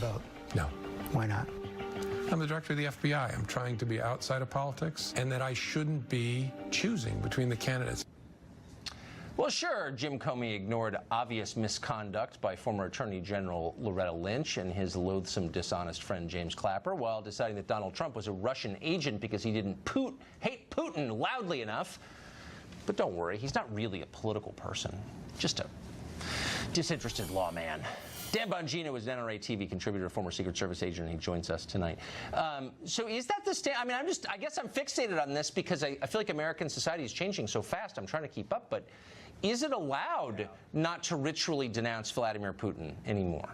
vote? No. Why not? I'm the director of the FBI. I'm trying to be outside of politics, and that I shouldn't be choosing between the candidates. Well, sure, Jim Comey ignored obvious misconduct by former Attorney General Loretta Lynch and his loathsome, dishonest friend James Clapper, while deciding that Donald Trump was a Russian agent because he didn't hate Putin loudly enough. But don't worry, he's not really a political person, just a disinterested lawman. Dan Bongino is an NRA TV contributor, former Secret Service agent, and he joins us tonight. So is that the stand? I mean, I guess I'm fixated on this because I feel like American society is changing so fast. I'm trying to keep up, but is it allowed not to ritually denounce Vladimir Putin anymore?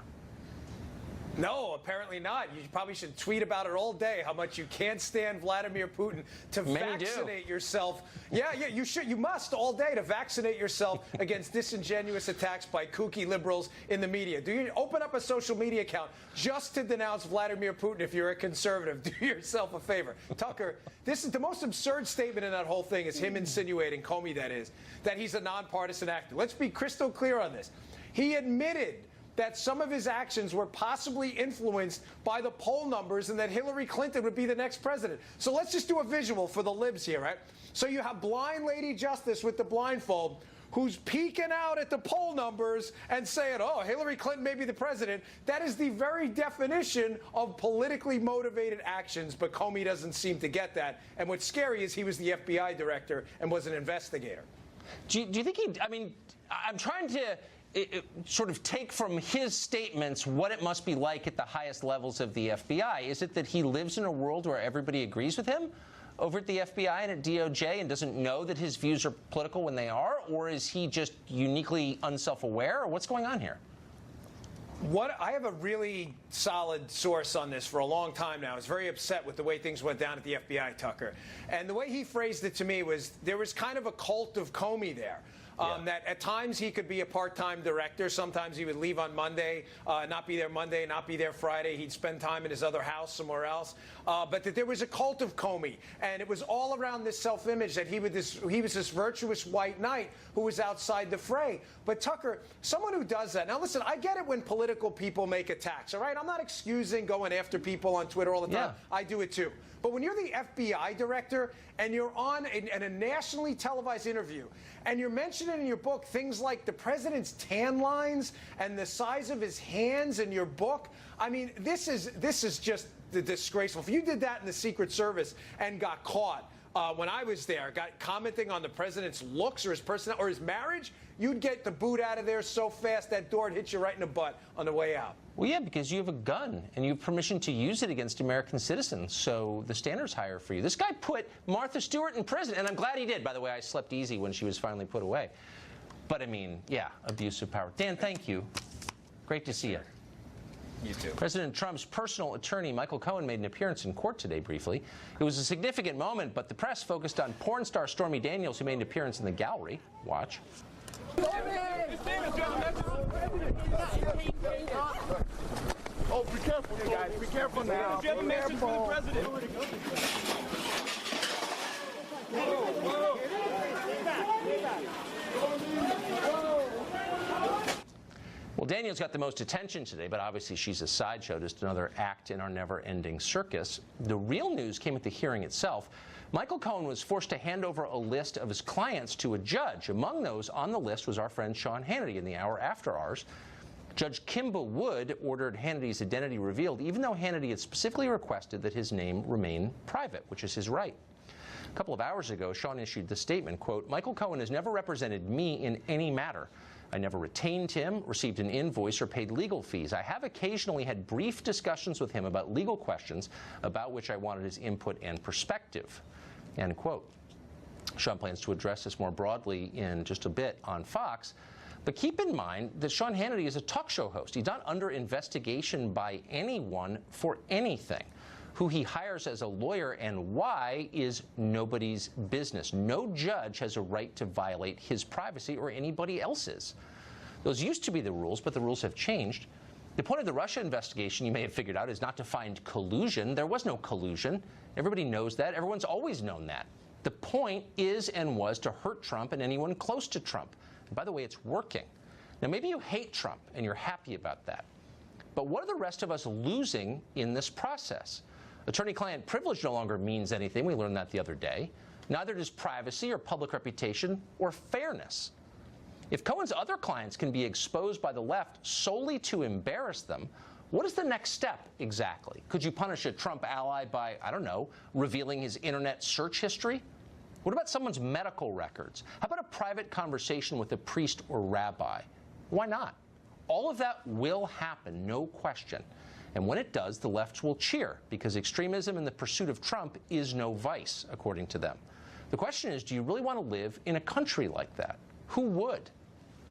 No, apparently not. You probably should tweet about it all day, how much you can't stand Vladimir Putin, to vaccinate yourself. Yeah, you should. You must all day to vaccinate yourself against disingenuous attacks by kooky liberals in the media. Do you open up a social media account just to denounce Vladimir Putin if you're a conservative? Do yourself a favor. Tucker, this is the most absurd statement in that whole thing is him insinuating, Comey that is, that he's a nonpartisan actor. Let's be crystal clear on this. He admitted that some of his actions were possibly influenced by the poll numbers and that Hillary Clinton would be the next president. So let's just do a visual for the libs here, right? So you have blind Lady Justice with the blindfold who's peeking out at the poll numbers and saying, oh, Hillary Clinton may be the president. That is the very definition of politically motivated actions, but Comey doesn't seem to get that. And what's scary is he was the FBI director and was an investigator. Do you think he, I mean, I'm trying to sort of take from his statements what it must be like at the highest levels of the FBI. Is it that he lives in a world where everybody agrees with him over at the FBI and at DOJ and doesn't know that his views are political when they are? Or is he just uniquely unself-aware? Or what's going on here? I have a really solid source on this for a long time now. I was very upset with the way things went down at the FBI, Tucker. And the way he phrased it to me was there was kind of a cult of Comey there. That at times he could be a part-time director. Sometimes he would leave on Monday, not be there Monday, not be there Friday. He'd spend time in his other house somewhere else. But that there was a cult of Comey, and it was all around this self-image that he was this virtuous white knight who was outside the fray. But Tucker, someone who does that. Now listen, I get it when political people make attacks. All right, I'm not excusing going after people on Twitter all the time. Yeah. I do it too. But when you're the FBI director and you're on a nationally televised interview and you're mentioning in your book things like the president's tan lines and the size of his hands in your book, I mean, this is just disgraceful. If you did that in the Secret Service and got caught when I was there, got commenting on the president's looks or his personality or his marriage, you'd get the boot out of there so fast that door would hit you right in the butt on the way out. Well, yeah, because you have a gun and you have permission to use it against American citizens, so the standard's higher for you. This guy put Martha Stewart in prison, and I'm glad he did. By the way, I slept easy when she was finally put away. But, I mean, yeah, abuse of power. Dan, thank you. Great to see you. You too. President Trump's personal attorney, Michael Cohen, made an appearance in court today briefly. It was a significant moment, but the press focused on porn star Stormy Daniels, who made an appearance in the gallery. Watch. Oh, be careful, hey guys, be careful now. Do you have a message for the president? Well, Daniels got the most attention today, but obviously she's a sideshow, just another act in our never-ending circus. The real news came at the hearing itself. Michael Cohen was forced to hand over a list of his clients to a judge. Among those on the list was our friend Sean Hannity in the hour after ours. Judge Kimba Wood ordered Hannity's identity revealed, even though Hannity had specifically requested that his name remain private, which is his right. A couple of hours ago, Sean issued the statement, quote, "Michael Cohen has never represented me in any matter. I never retained him, received an invoice, or paid legal fees. I have occasionally had brief discussions with him about legal questions about which I wanted his input and perspective," end quote. Sean plans to address this more broadly in just a bit on Fox. But keep in mind that Sean Hannity is a talk show host. He's not under investigation by anyone for anything. Who he hires as a lawyer and why is nobody's business. No judge has a right to violate his privacy or anybody else's. Those used to be the rules, but the rules have changed. The point of the Russia investigation, you may have figured out, is not to find collusion. There was no collusion. Everybody knows that. Everyone's always known that. The point is and was to hurt Trump and anyone close to Trump. And by the way, it's working. Now, maybe you hate Trump and you're happy about that. But what are the rest of us losing in this process? Attorney-client privilege no longer means anything. We learned that the other day. Neither does privacy or public reputation or fairness. If Cohen's other clients can be exposed by the left solely to embarrass them, what is the next step exactly? Could you punish a Trump ally by, I don't know, revealing his internet search history? What about someone's medical records? How about a private conversation with a priest or rabbi? Why not? All of that will happen, no question. And when it does, the left will cheer, because extremism in the pursuit of Trump is no vice, according to them. The question is, do you really want to live in a country like that? Who would?